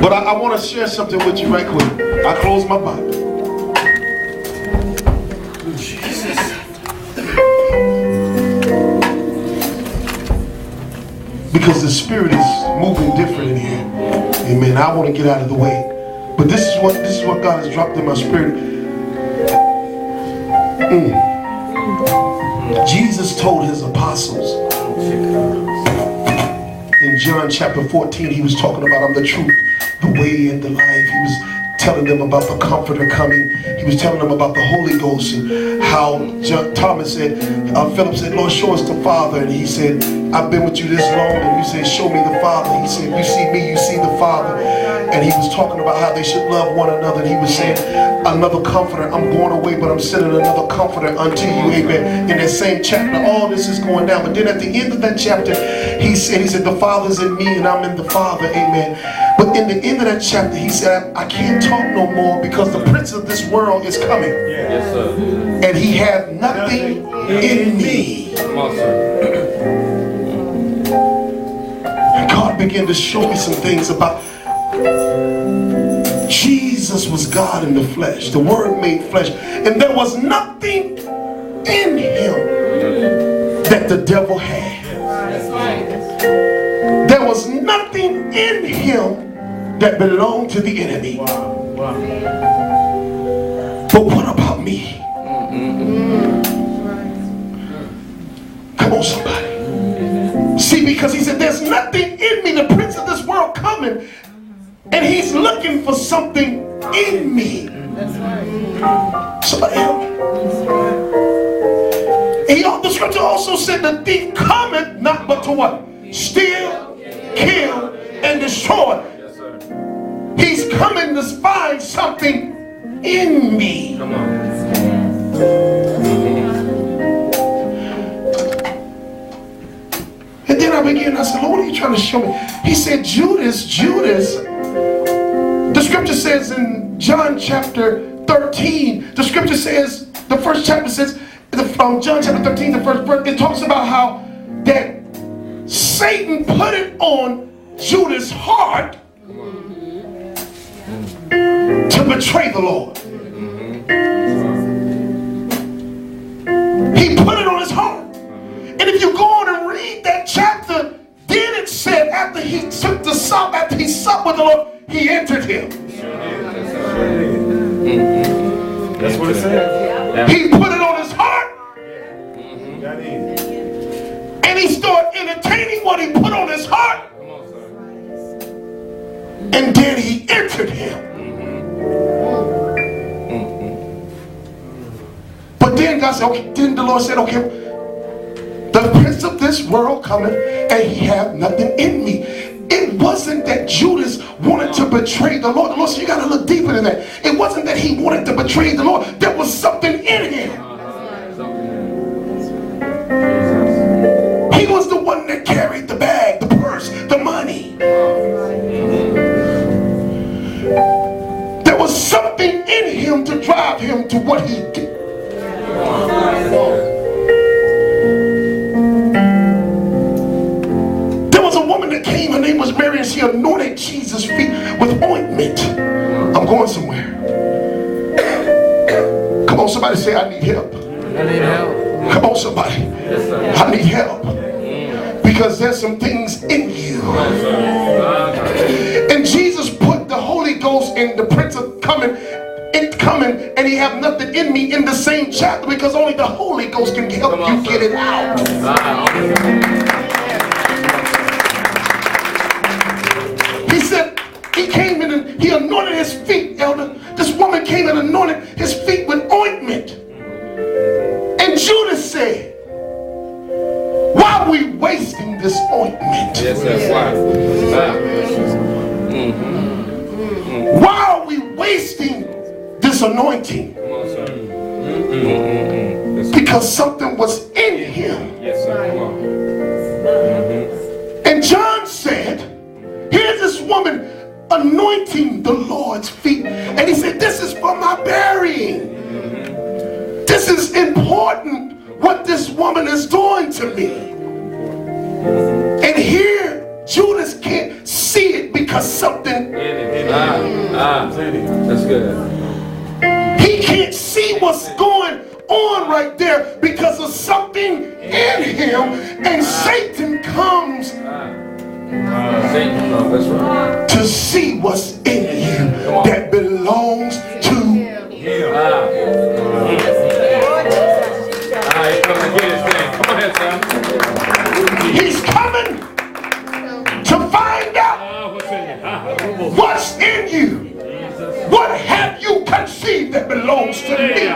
But I want to share something with you right quick. I close my Bible. Jesus. Because the Spirit is moving different in here. Amen. I want to get out of the way. But this is what God has dropped in my spirit. Jesus told his apostles in John chapter 14, he was talking about, I'm the truth, the way, and the life. He was telling them about the Comforter coming. He was telling them about the Holy Ghost and how Thomas said, Philip said, Lord, show us the Father. And he said, I've been with you this long. And you said, show me the Father. He said, you see me, you see the Father. And he was talking about how they should love one another. And he was saying, another Comforter, I'm going away, but I'm sending another Comforter unto you. Amen. In that same chapter, all this is going down. But then at the end of that chapter, he said, the Father's in me and I'm in the Father. Amen. But in the end of that chapter, he said, I can't talk no more because the prince of this world is coming. Yes, sir. And he had nothing in me. Come on, sir. And God began to show me some things about Jesus was God in the flesh. The Word made flesh. And there was nothing in him that the devil had. There was nothing in him that belonged to the enemy. But what about me? Come on, somebody. See, because he said, there's nothing in me, the prince of this world coming, and he's looking for something in me. Somebody help me. The scripture also said, the thief cometh not but to what? Steal, kill, and destroy. He's coming to find something in me. Come on. And then I said, Lord, what are you trying to show me? He said, Judas, the scripture says in John chapter 13, the scripture says, the first chapter says, from John chapter 13, the first verse, it talks about how that Satan put it on Judas' heart to betray the Lord. He put it on his heart. And if you go on and read that chapter, then it said after he took the sup, after he supped with the Lord, he entered him. That's what it said. He put it on his heart. And he started entertaining what he put on his heart. And then he entered him. But then God said, okay, then the Lord said, okay, the prince of this world cometh, and he have nothing in me. It wasn't that Judas wanted to betray the Lord. The Lord said, you got to look deeper than that. It wasn't that he wanted to betray the Lord. There was something in him. He was the one that carried the bag, the purse, the money. There was something in him to drive him to what he did. There was a woman that came, her name was Mary, and she anointed Jesus' feet with ointment. I'm going somewhere. Come on, somebody say, I need help. I need help. Come on, somebody. I need help. Because there's some things in you. And Jesus put the Holy Ghost in the Prince of coming, and he have nothing in me in the same chapter, because only the Holy Ghost can help you get it out. He said he came in and he anointed his feet, elder. This woman came and anointed his feet with ointment. And Judas said, why are we wasting this ointment? Yes, that's why. Why are we wasting this anointing? Come on, sir. Because something was in him. Yes, sir. Come on. And John said, here's this woman anointing the Lord's feet. And he said, this is for my burying. This is important what this woman is doing to me. And here Judas can't see it because because something, That's good. he can't see what's going on right there because of something in him, and Satan comes That's right. to see what's in him that belongs to him. Come and get his thing. Come on ahead, son. He's coming to find out what's in you. What have you conceived that belongs to me?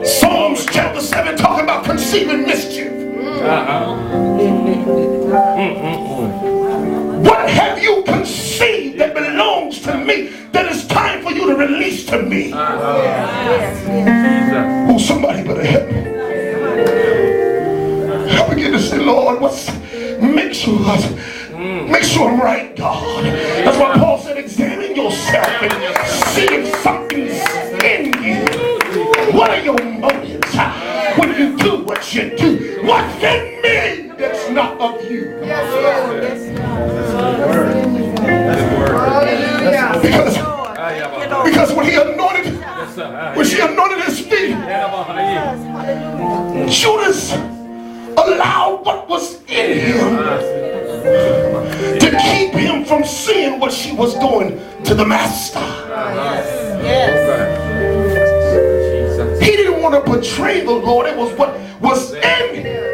Psalms chapter 7 talking about conceiving mischief. What have you conceived that belongs to me that is time for you to release to me? Oh, somebody better help me. I begin to say, Lord, make sure I'm right, God. That's why Paul said, examine yourself and see if something's in you. What are your motives when you do what you do? What's in me that's not of you? Because when she anointed his feet, Judas allowed what was in him to keep him from seeing what she was doing to the master. He didn't want to betray the Lord. It was what was in him.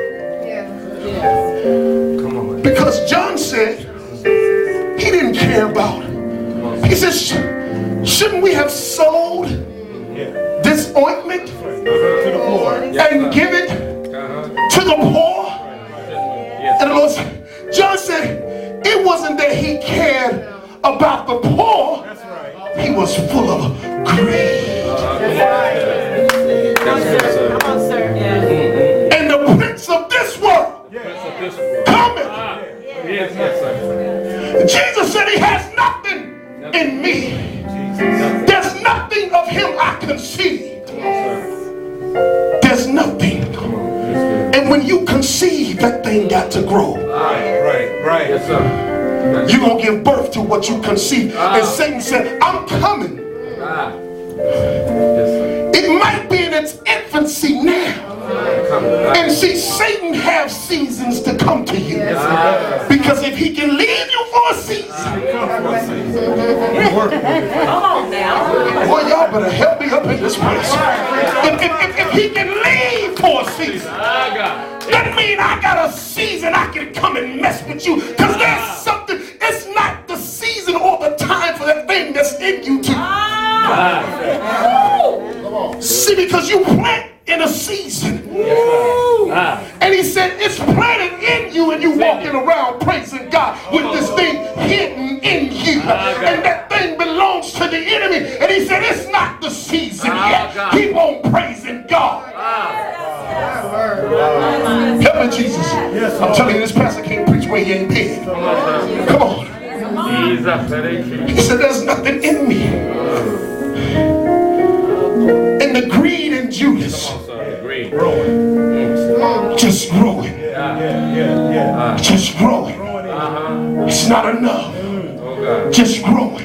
Because John said he didn't care about it. He says, shouldn't we have sold this ointment and give it to the poor? And the Lord said, John said, it wasn't that he cared about the poor. He was full of greed. And the prince of this world cometh. Jesus said he has nothing in me. There's nothing of him I conceive. There's nothing. And when you conceive, that thing got to grow. Right. Yes, sir. You're going to give birth to what you conceive. And Satan said, I'm coming. It might be in its infancy now. And see, Satan has seasons to come to you. Because if he can leave you for a season, Come on now. boy, y'all better help me up in this place. If he can leave for a season, that means I got a season I can come and mess with you. Because there's something, it's not the season or the time for that thing that's in you to. See, because you plant in a season. And he said it's planted in you, and you walking around praising God with this thing hidden in you. And that thing belongs to the enemy. And he said it's not the season yet. Keep on praising God. Help me, Jesus. I'm telling you, this pastor can't preach where he ain't been. Come on. He said there's nothing in me. And the greed in Judas just growing. Just growing. It's not enough. Just growing.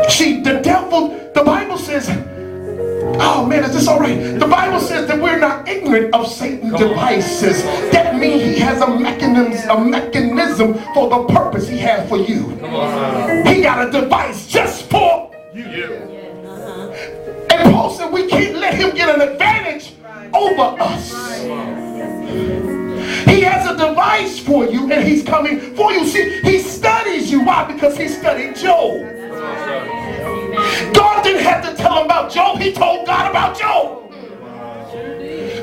See, the devil, the Bible says, oh man, is this all right? The Bible says that we're not ignorant of Satan's devices. That means he has a mechanism for the purpose he has for you. He got a device just for you. And Paul said we can't let him get an advantage over us. He has a device for you, and he's coming for you. See, he studies you. Why? Because he studied Job. God didn't have to tell him about Job. He told God about Job.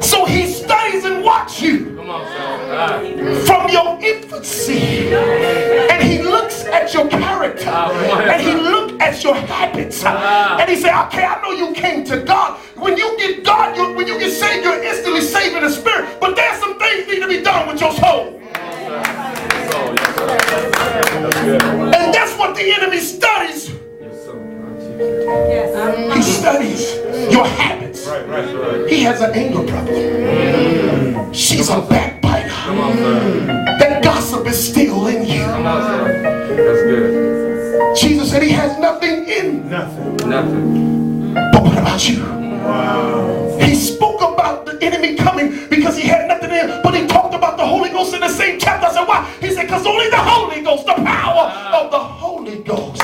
So he studies and watches you from your infancy. And he looks at your character. And he looks at your habits. And he said, okay, I know you came to God. When you get God, when you get saved, you're instantly saved in the spirit. But there's some things need to be done with your soul. And that's what the enemy studies. He studies your habits. He has an anger problem. She's a backbiter. That gossip is still in you. That's good. Jesus said he has nothing in. Nothing. But what about you? Wow. He spoke about the enemy coming because he had nothing in, but he talked about the Holy Ghost in the same chapter. I said, why? He said, because only the Holy Ghost, the power of the Holy Ghost.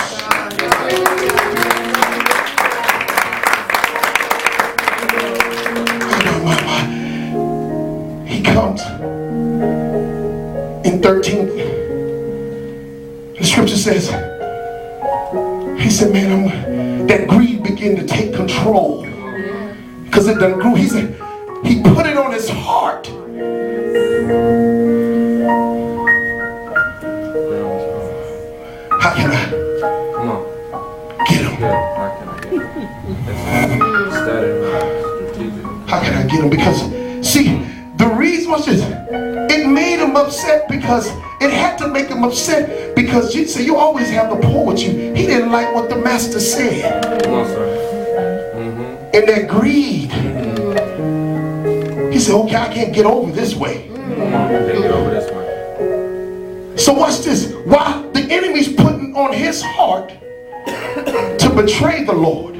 He comes in 13. The scripture says, he said, man, that greed began to take control. Because it done grew. He said, he put it on his heart. How can I Come on. get him? Good. How can I get it? Strategic. How can I get him? Because, see, the reason was this. It made him upset because it had to make him upset because you say you always have the poor with you. He didn't like what the master said. Come on, sir. And that greed. He said, okay, I can't get over this way. Come on. Can't get over this way. So watch this. While the enemy's putting on his heart to betray the Lord,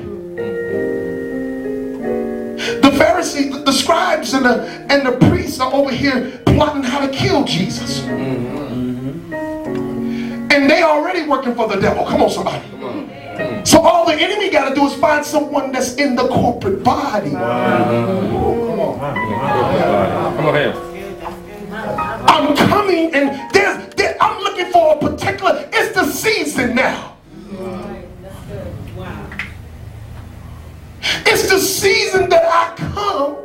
the Pharisees, the scribes, and the priests are over here plotting how to kill Jesus. And they already working for the devil. Come on, somebody. So all the enemy got to do is find someone that's in the corporate body. Come on here. I'm coming and I'm looking for a particular, it's the season now. It's the season that I come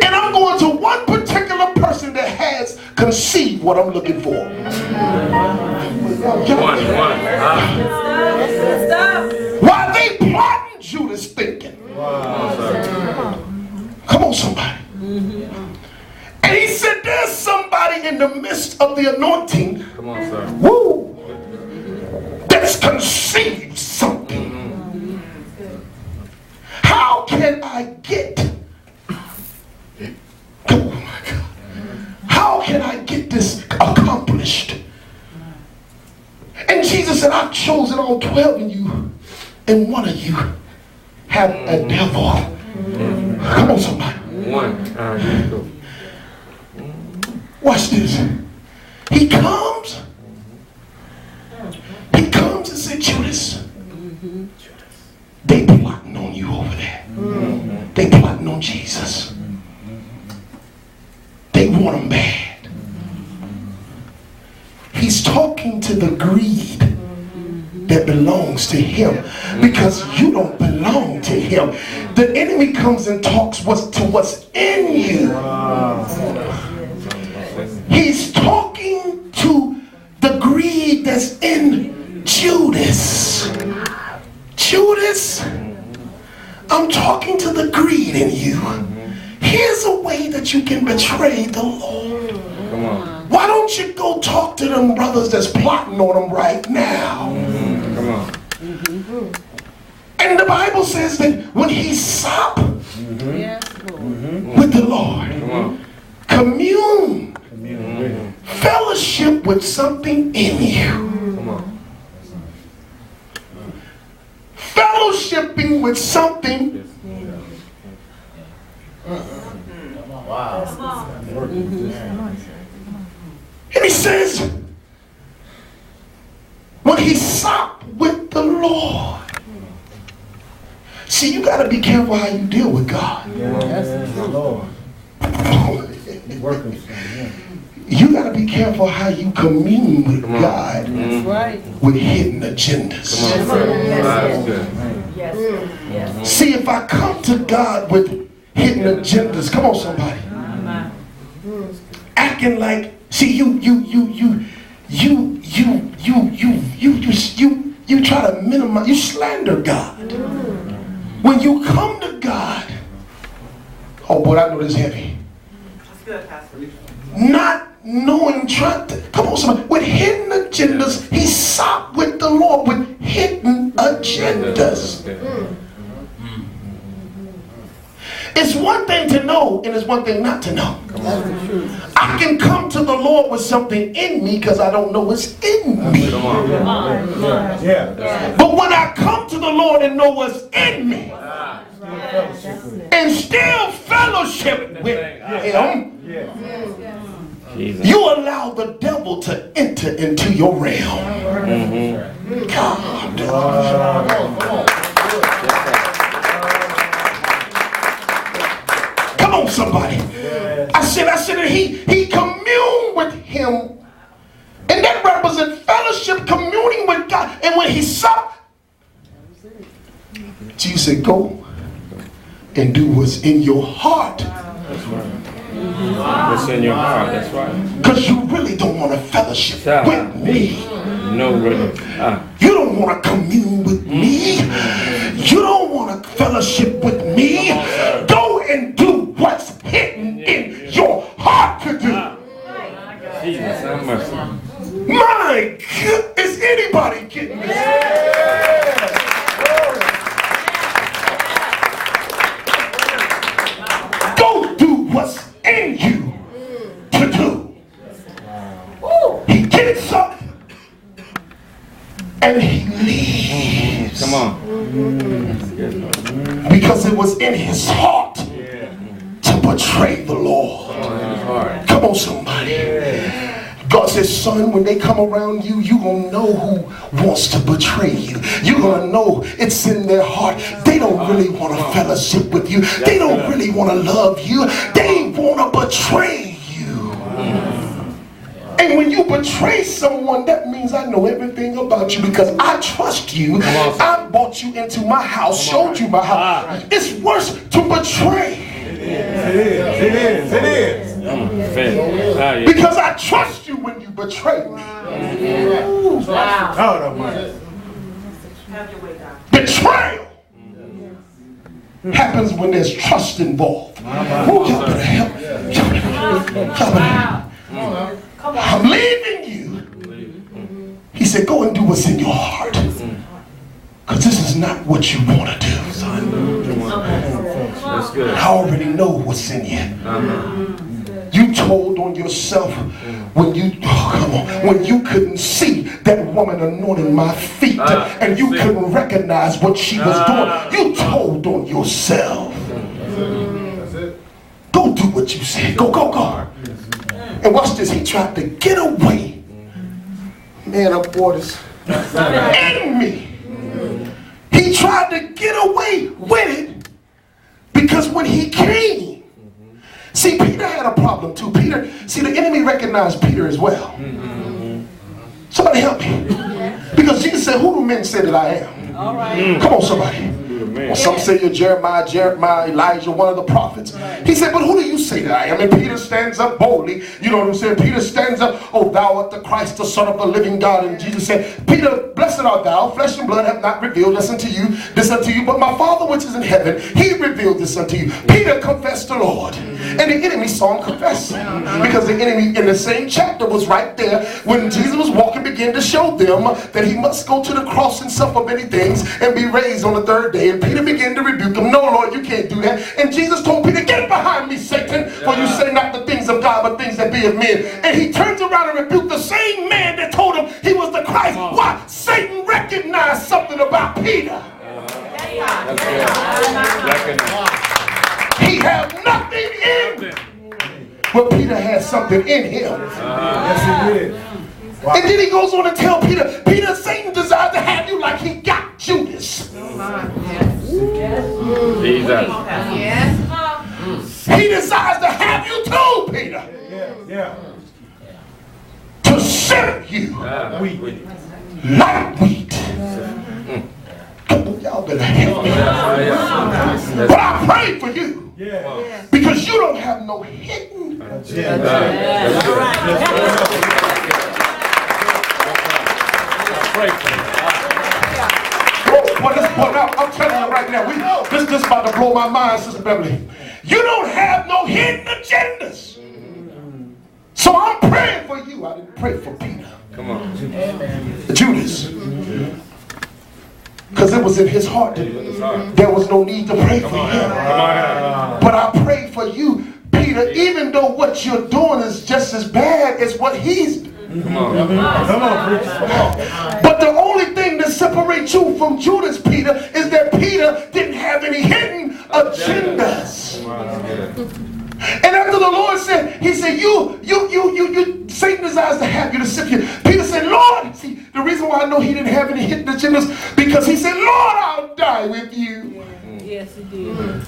and I'm going to one particular person that has conceived what I'm looking for. While they plotting, Judas thinking. Come on, somebody. And he said there's somebody in the midst of the anointing. Come on, sir. Woo! That's conceived something. How can I get? Oh my God! How can I get this accomplished? And Jesus said, I've chosen all 12 of you, and one of you have a devil. Come on, somebody. One. Go. Watch this. He comes and said, Judas, they plotting on you over there. They plotting on Jesus. They want him bad. He's talking to the greed that belongs to him because you don't belong to him. The enemy comes and talks to what's in you. He's talking to the greed that's in Judas. Judas, I'm talking to the greed in you. Here's a way that you can betray the Lord. Come on. Why don't you go talk to them brothers that's plotting on them right now? Come on. And the Bible says that when he supped with the Lord, Come on. commune, fellowship with something in you. Come on. Fellowshipping with something. And he says, when he supped with the Lord. See, you got to be careful how you deal with God. You got to be careful how you commune with God with hidden agendas. That's good. See, if I come to God with hidden agendas, come on, somebody, acting like, see, you try to minimize, you slander God. When you come to God, oh boy, I know this heavy. That's good, Pastor. Not knowing, trying to, come on, somebody, with hidden agendas, he supped with the Lord with hidden agendas. It's one thing to know and it's one thing not to know. I can come to the Lord with something in me because I don't know what's in me. But when I come to the Lord and know what's in me and still fellowship with him, you allow the devil to enter into your realm. God. Come on, somebody. I said that he communed with him. And that represents fellowship, communing with God. And when he saw, Jesus said, go and do what's in your heart. That's right. What's in your heart, that's right. Because you really don't want to fellowship with me. No, really. You don't want to commune with me. You don't want to fellowship with me. Go and do what's hidden in your heart to do. Jesus, have mercy. My God, is anybody getting this? Go do what's in you to do. He gets up and he leaves. Come on. Because it was in his heart to betray the Lord. Come on, somebody. God says, son, when they come around you, you're going to know who wants to betray you. You're going to know it's in their heart. They don't really want to fellowship with you. They don't really want to love you. They want to betray you. And when you betray someone, that means I know everything about you because I trust you. I brought you into my house, showed you my house. It's worse to betray. It is. Because I trust you when you betray me. Betrayal happens when there's trust involved. Y'all better help. I'm leaving you. He said, go and do what's in your heart. Because this is not what you want to do. That's good. I already know what's in you. You told on yourself when you when you couldn't see that woman anointing my feet and you couldn't recognize what she was doing. You told on yourself. Go do what you said. Go. And watch this. He tried to get away. Man, I'm bored as in me. He tried to get away with it because when he came, see, Peter had a problem too. Peter, see, the enemy recognized Peter as well. Somebody help me. Because Jesus said, who do men say that I am? All right. Come on, somebody. Well, some say you're Jeremiah, Elijah, one of the prophets. He said, but who do you say that I am? And Peter stands up boldly. You know what I'm saying? Peter stands up, oh, thou art the Christ, the Son of the living God. And Jesus said, Peter, blessed art thou. Flesh and blood have not revealed this unto you, but my Father which is in heaven, he revealed this unto you. Peter confessed the Lord. And the enemy saw him confess. Because the enemy in the same chapter was right there when Jesus was walking, began to show them that he must go to the cross and suffer many things and be raised on the third day. And Peter began to rebuke him. No, Lord, you can't do that. And Jesus told Peter, get behind me, Satan, for you say not the things of God, but things that be of men. And he turns around and rebuked the same man that told him he was the Christ. Why? Satan recognized something about Peter. He had nothing in him, but Peter had something in him. Yes, he did. Wow. And then he goes on to tell Peter, Satan desires to have you like he got Judas. Jesus. He desires to have you too, Peter. Yeah. To sift you like wheat. Come on, y'all better help me. But I pray for you. Because you don't have no hidden. I'm telling you right now, this is about to blow my mind, Sister Beverly. You don't have no hidden agendas. So I'm praying for you. I didn't pray for Peter. Come on. Judas. Because Because it was in his heart. There was no need to pray for him. But I pray for you, Peter, even though what you're doing is just as bad as what he's doing. Come on, preacher. But the only thing that separates you from Judas, Peter, is that Peter didn't have any hidden agendas. And after the Lord said, he said, Satan desires to have you to sift you. Peter said, Lord, see, the reason why I know he didn't have any hidden agendas, because he said, Lord, I'll die with you. Yes, he did.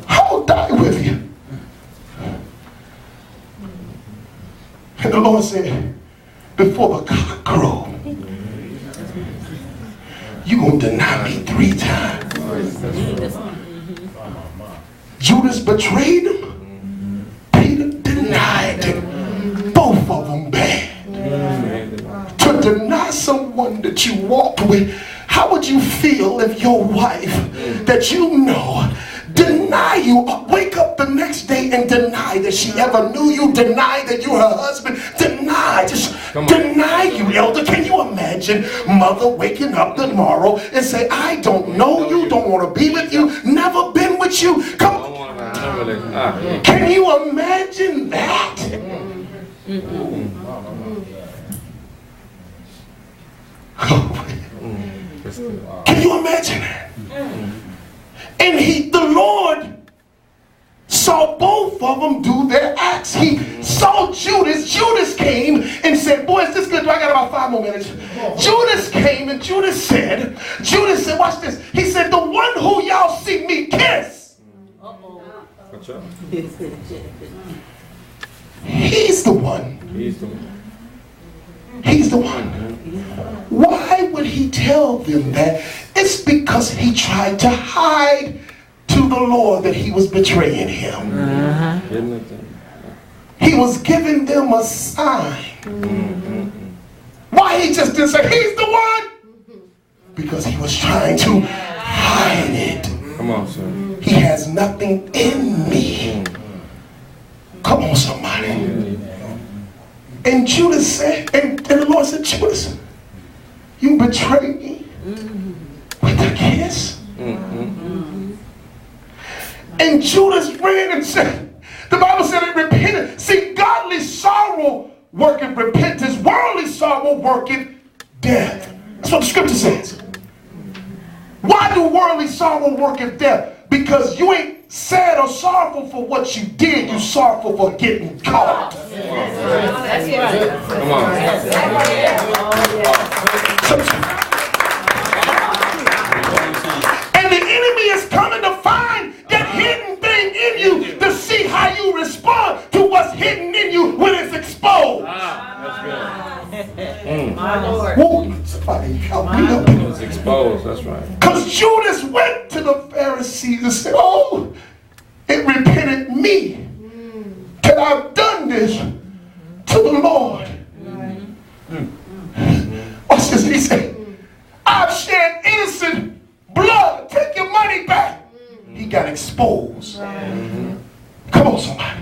I'll die with you. And the Lord said, before the cock crow, you're going to deny me 3 times. Judas betrayed him. Peter denied him. Both of them bad. To deny someone that you walked with, how would you feel if your wife that you know deny you, wake up the next day and deny that she ever knew you, deny that you're her husband, just deny you, elder? Can you imagine mother waking up tomorrow and say, I don't know you, don't want to be with you, never been with you? Come on. Can you imagine that? Can you imagine that? And the Lord saw both of them do their acts. He saw Judas. Judas came and said, boy, is this good? I got about 5 more minutes. Judas came and Judas said, watch this. He said, the one who y'all see me kiss. He's the one. He's the one. Why would he tell them that? It's because he tried to hide to the Lord that he was betraying him. He was giving them a sign. Why he just didn't say, he's the one? Because he was trying to hide it. Come on, sir. He has nothing in me. Come on, somebody. And Judas said, and the Lord said, Judas, you betrayed me with a kiss. And Judas ran and said, the Bible said it repented. See, godly sorrow worketh repentance. Worldly sorrow worketh death. That's what the scripture says. Why do worldly sorrow worketh death? Because you ain't sad or sorrowful for what you did. You're sorrowful for getting caught. That's right. Come on. And the enemy is coming to find that hidden thing in you to see how you respond to what's hidden in you when it's exposed. My Lord. Whoa, somebody help me up. It's exposed, that's right. Because Judas went to the Pharisees and said, oh, it repented me that I've done this to the Lord. Watch this. He said, I've shed innocent blood. Take your money back. He got exposed. Come on, somebody.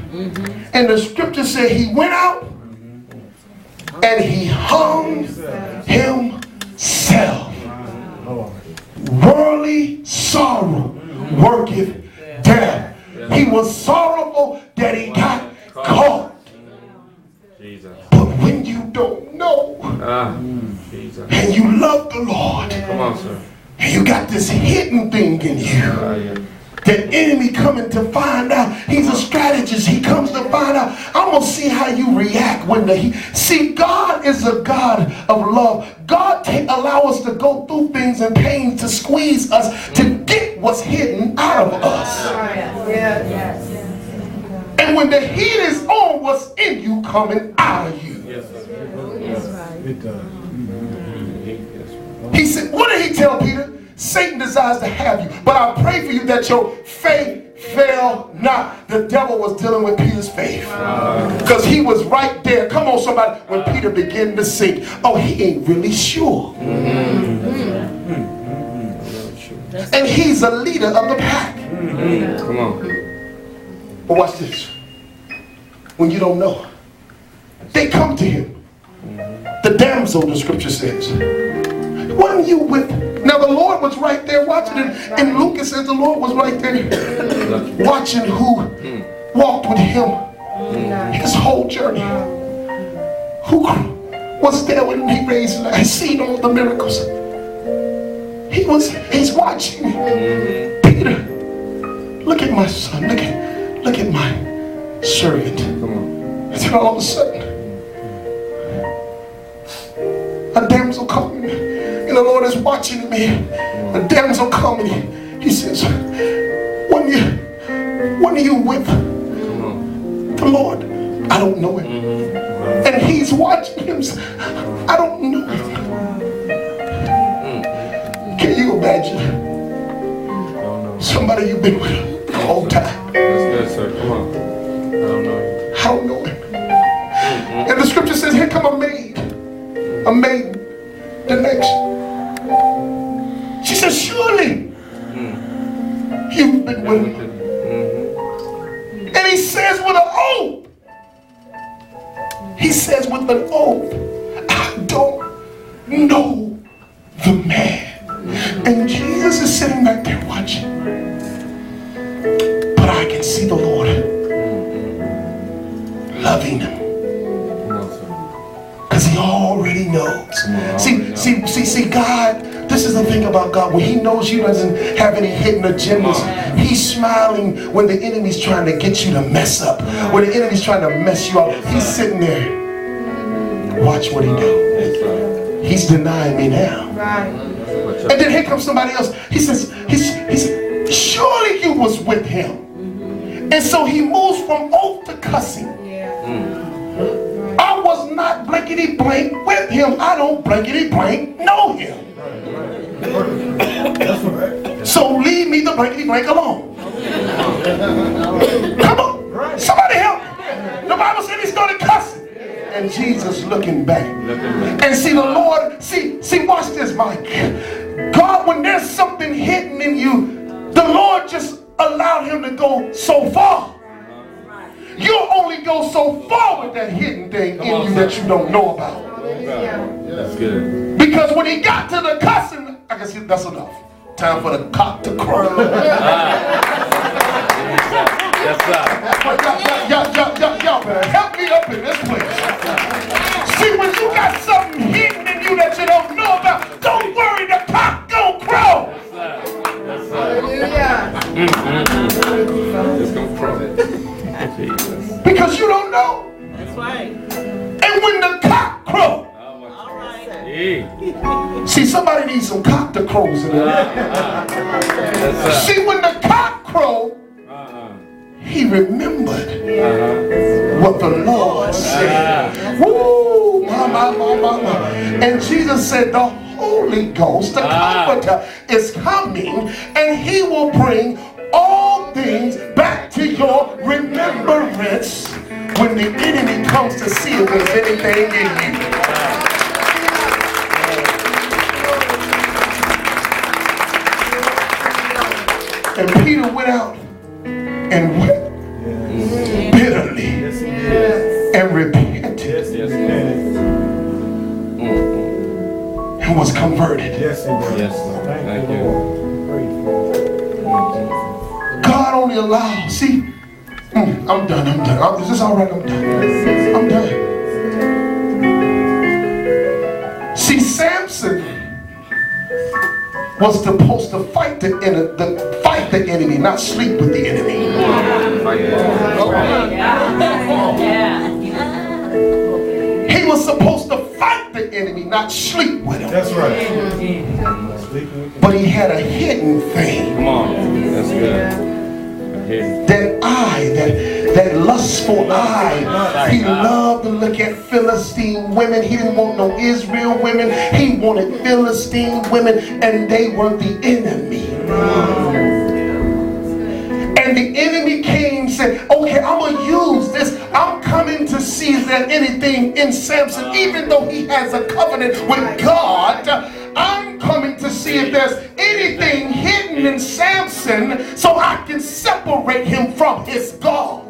And the scripture said he went out and he hung himself. Worldly sorrow worketh death. He was sorrowful that he got caught. Jesus. But when you don't know Jesus. and you love the Lord Come on, sir. and you got this hidden thing in you, the enemy coming to find out. He's a strategist. He comes to find out. I'm going to see how you react when see, God is a God of love. God allow us to go through things and pain to squeeze us to get what's hidden out of us. And when the heat is on, what's in you coming out of you. He said, what did he tell Peter? Satan desires to have you, but I pray for you that your faith fail not. The devil was dealing with Peter's faith because he was right there. Come on, somebody. When Peter began to sink, oh, he ain't really sure. And he's a leader of the pack. Come on. But watch this. When you don't know, they come to him. The damsel, the scripture says, Wasn't you with? Now the Lord was right there watching it. And Luke, it says the Lord was right there watching who walked with him his whole journey. Who was there when he raised and seen all the miracles. He's watching. Peter, look at my son. Look at my servant. And then all of a sudden, a damsel coming, and the Lord is watching me. A damsel coming. He says, when are you with the Lord? I don't know him. And he's watching him. I don't know him. Can you imagine? Somebody you've been with the whole time. That's good, sir. Come on. I don't know him. And the scripture says, here come a maid. A maid. The next. She says, surely you've been with him. And he says with an oath. He says with an oath, I don't know the man. And Jesus is sitting back there watching. But I can see the Lord loving him. Because he already knows. See, God, this is the thing about God. When he knows you doesn't have any hidden agendas, he's smiling when the enemy's trying to get you to mess up. When the enemy's trying to mess you up, he's sitting there. Watch what he does. He's denying me now. And then here comes somebody else. He says, surely you was with him. And so he moves from oath to cussing. I was not blankety blank with him. I don't blankety blank know him. So leave me the blankety blank alone. Come on. Somebody help me. The Bible said he started cussing. And Jesus looking back. And see the Lord, see, watch this, Mike. God, when there's something hidden in you, the Lord just allowed him to go so far. You'll only go so far with that hidden thing in you that you don't know about. That's good. Because when he got to the cussing, I can see that's enough. Time for the cock to crow. Yes, sir. Y'all better help me up in this place. See, when you got something hidden in you that you don't know about, don't worry, the cock gon' crow. Yes, sir. It's gonna crow. Jesus. Because you don't know. That's right. And when the cock crow, see, somebody needs some cock to crows in there. See, when the cock crow, he remembered what the Lord said. Woo, my. And Jesus said, the Holy Ghost, the Comforter, is coming, and he will bring all things back to your remembrance when the enemy comes to see if there's anything in you. And Peter went out and wept bitterly and repented and was converted. Yes, Thank you. God only allows. See, I'm done. Is this all right? I'm done. See, Samson was supposed to fight the enemy, not sleep with the enemy. He was supposed to fight the enemy, not sleep with him. That's right. But he had a hidden thing. Come on. That's good. That eye, that lustful eye. He loved to look at Philistine women. He didn't want no Israel women. He wanted Philistine women, and they were the enemy. And the enemy came and said, okay, I'm going to use this. I'm coming to see if there's anything in Samson. Even though he has a covenant with God, I'm coming to see if there's anything hidden in Samson so I can separate him from his God.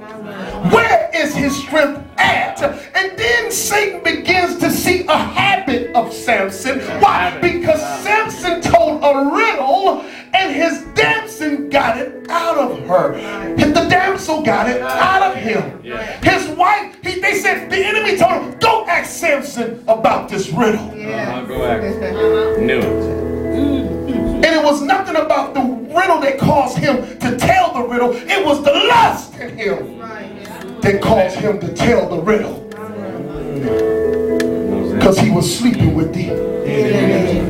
Where is his strength at? And then Satan begins to see a habit of Samson. Why? Because Samson told a riddle and his damsel got it out of her. The damsel got it out of him. His wife, they said, the enemy told him, go ask Samson about this riddle. Go ask. Knew it. And it was nothing about the riddle that caused him to tell the riddle. It was the lust in him that caused him to tell the riddle. Because he was sleeping with the enemy.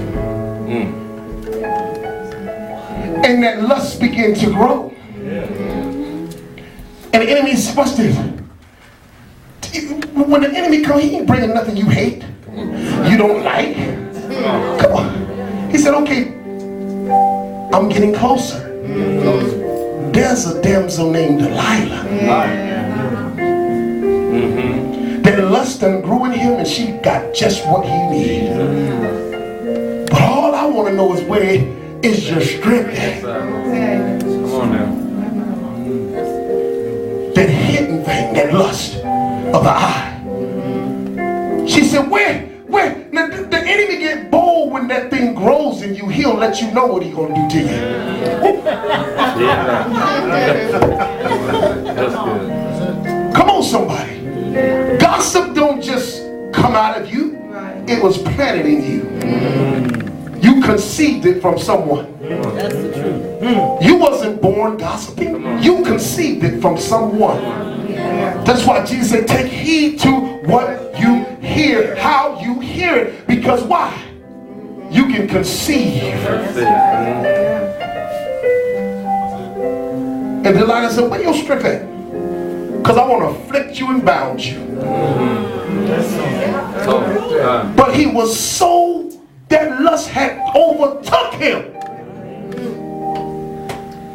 And that lust began to grow. And the enemy, watch this. When the enemy comes, he ain't bringing nothing you hate, you don't like. Come on. He said, okay, I'm getting closer. There's a damsel named Delilah. That lust done grew in him and she got just what he needed. But all I want to know is where is your strength at? Come on now. That hidden thing, that lust of the eye. She said, where? Now, the enemy get bold when that thing grows in you. He'll let you know what he's going to do to you. That's good. Come on, somebody. Gossip don't just come out of you. It was planted in you. You conceived it from someone. That's the truth. You wasn't born gossiping. You conceived it from someone. That's why Jesus said, take heed to what you hear, how you hear it. Because why? You can conceive. And Delilah said, where your strength at? Because I want to afflict you and bound you. But he was so, that lust had overtook him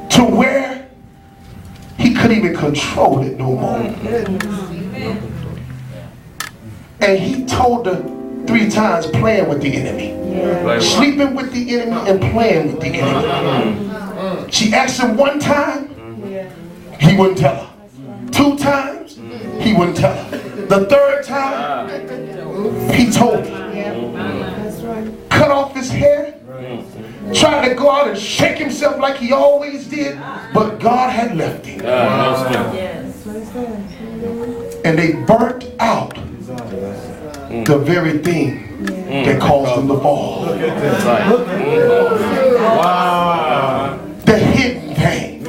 to where he couldn't even control it no more. And he told her 3 times playing with the enemy. Sleeping with the enemy and playing with the enemy. She asked him 1 time, he wouldn't tell her. 2 times, he wouldn't tell her. The 3rd time, he told her. Cut off his hair, tried to go out and shake himself like he always did, but God had left him. And they burnt out the very thing that caused him to fall. The hidden thing.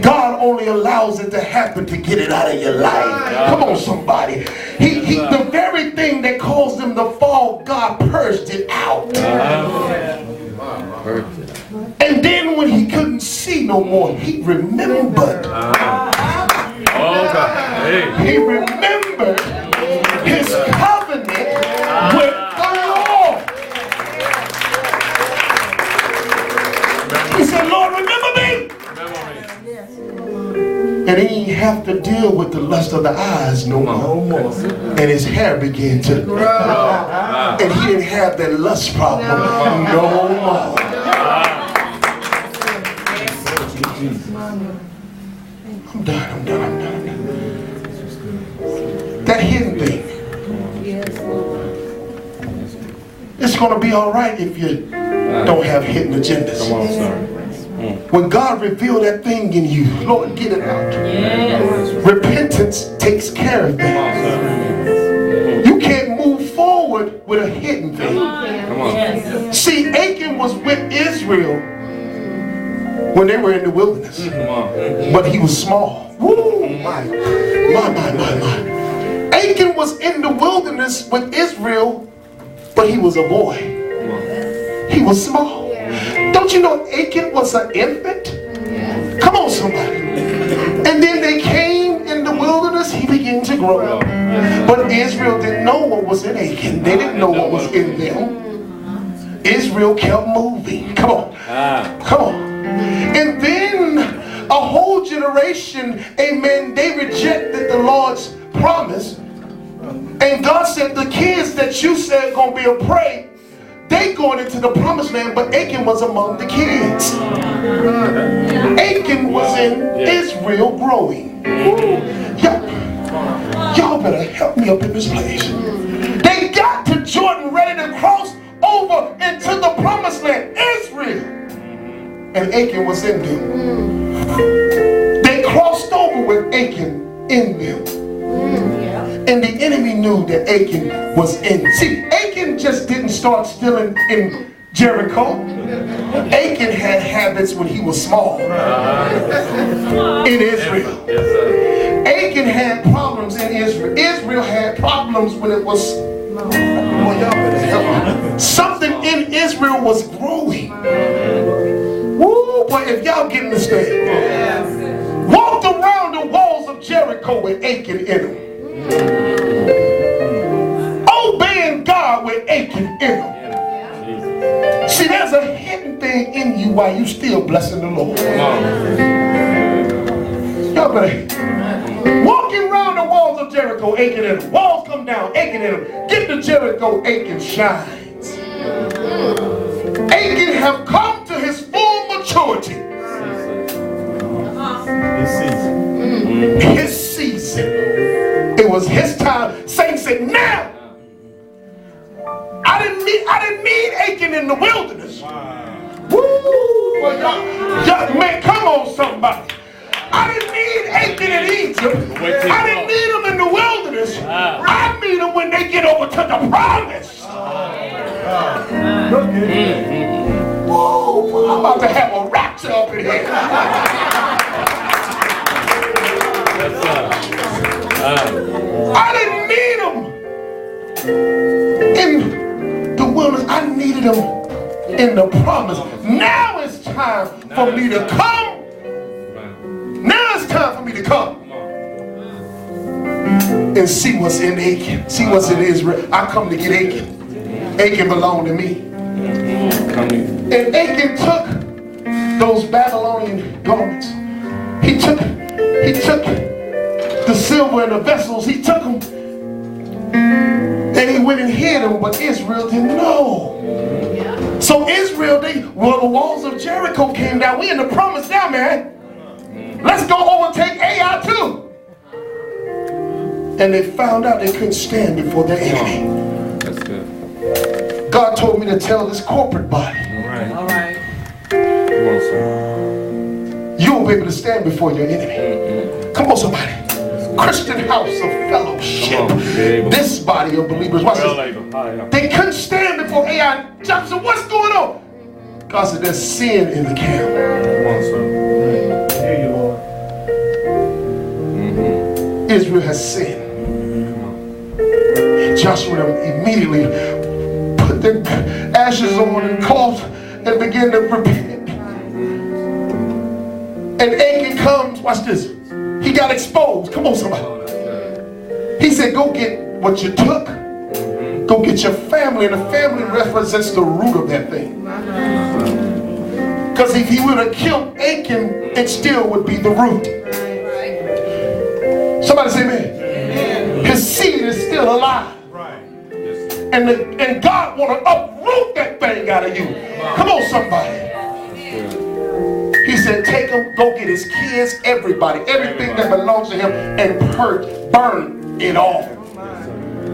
God only allows it to happen to get it out of your life. Come on, somebody. The very thing that caused him to fall, God purged it out. And then when he couldn't see no more, he remembered. He remembered his covenant with the Lord. He said, Lord, remember me. And he didn't have to deal with the lust of the eyes no more. And his hair began to grow. And he didn't have that lust problem no more. I'm done. That hidden thing. It's going to be all right if you don't have hidden agendas. When God revealed that thing in you, Lord, get it out. Repentance takes care of that. You can't move forward with a hidden thing. See, Achan was with Israel when they were in the wilderness. But he was small. Woo, my. Achan was in the wilderness with Israel, but he was a boy. He was small. Don't you know Achan was an infant? Come on, somebody. And then they came in the wilderness, he began to grow. But Israel didn't know what was in Achan. They didn't know what was in them. Israel kept moving. Come on. And then a whole generation, amen, they rejected the Lord's promise. And God said, the kids that you said going to be a prey, they going into the promised land, but Achan was among the kids. Achan was in Israel growing. Y'all better help me up in this place. They got to Jordan ready to cross over into the promised land, Israel. And Achan was in them. They crossed over with Achan in them. And the enemy knew that Achan was in. See, Achan just didn't start stealing in Jericho. Achan had habits when he was small in Israel. Achan had problems in Israel. Israel had problems when it was, well, y'all better help me. Something in Israel was growing. Woo, but if y'all getting this thing, walked around the walls of Jericho with Achan in them. Obeying God with Achan in them. See, there's a hidden thing in you while you still blessing the Lord. Y'all better. Walking around the walls of Jericho, Achan in them. Walls come down, Achan in them. Get to Jericho, Achan shines. Achan have come to his full maturity. His season. It was his time. Saints said, now. I didn't need Achan in the wilderness. Woo! Well, y'all, man, come on, somebody. I didn't need Achan in Egypt. I didn't need him in the wilderness. I need him when they get over to the promise. Woo! I'm about to have a rapture up in here. I didn't need him in the wilderness. I needed him in the promise. Now it's time for me to come. Now it's time for me to come and see what's in Achan. See what's in Israel. I come to get Achan. Achan belonged to me. And Achan took those Babylonian garments. He took the silver and the vessels. He took them. And he went and hid them, but Israel didn't know. So Israel, the walls of Jericho came down. We in the promise now, man. Let's go overtake Ai too. And they found out they couldn't stand before their enemy. That's good. God told me to tell this corporate body. All right. Come on, sir. You will be able to stand before your enemy. Come on, somebody. Christian house of fellowship. This body of believers, watch this. They couldn't stand before Ai. Johnson, what's going on? God said there's sin in the camp. Come on, sir. Hear you, Lord. Israel has sinned. Joshua immediately put the ashes on and cloth and began to repent. And Achan comes, watch this. He got exposed. Come on, somebody. He said, go get what you took. Go get your family. And the family represents the root of that thing. Because if he would have killed Achan, it still would be the root. Somebody say amen. His seed is still alive. And God want to uproot that thing out of you. Come on, somebody. He said, take him, go get his kids, everybody, everything that belongs to him, and burn it all.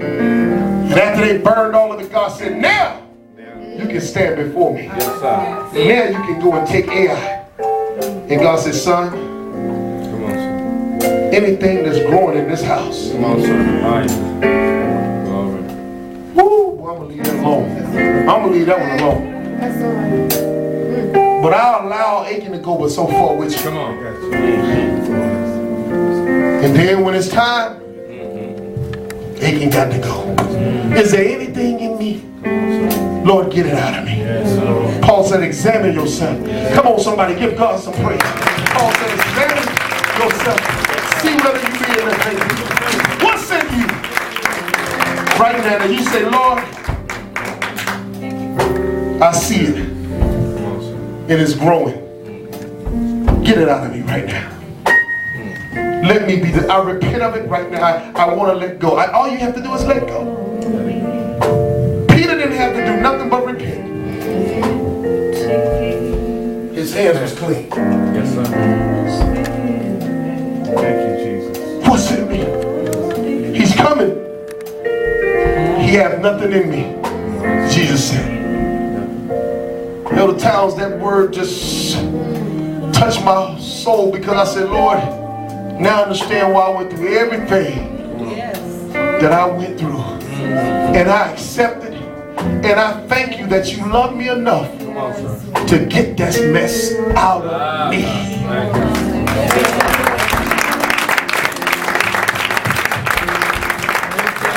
And after they burned all of it, God said, now you can stand before me. Now you can go and take Ai. And God said, son, Come on, sir. anything that's growing in this house, Come on, sir. Glory. woo, I'm going to leave that alone. I'm going to leave that one alone. But I'll allow Achan to go but so far with you. Come on. And then when it's time, Achan got to go. Is there anything in me? Lord, get it out of me. Paul said, examine yourself. Come on, somebody, give God some praise. Paul said, examine yourself. See whether you be in that thing. What's in you? Right now, and you say, Lord, I see it. It is growing. Get it out of me right now. Let me be the, I repent of it right now. I want to let go. All you have to do is let go. Peter didn't have to do nothing but repent. His hands was clean. Yes, sir. Thank you, Jesus. What's in me? Elder Towns, that word just touched my soul because I said, Lord, now I understand why I went through everything that I went through. And I accept it. And I thank you that you love me enough to get this mess out of me.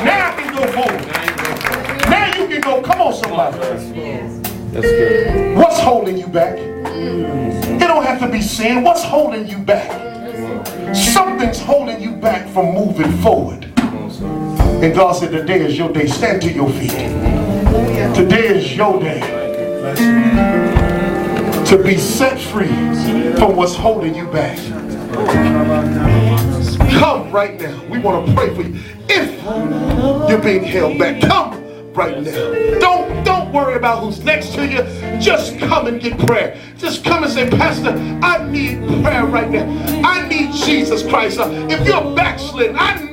Now I can go forward. Now you can go. Come on, somebody. That's good. What's holding you back? It don't have to be sin. What's holding you back? Something's holding you back from moving forward. And God said, today is your day. Stand to your feet. Today is your day to be set free from what's holding you back. Come right now. We want to pray for you. If you're being held back, come right now. Don't worry about who's next to you. Just come and get prayer. Just come and say, Pastor, I need prayer right now. I need Jesus Christ. If you're backslidden, I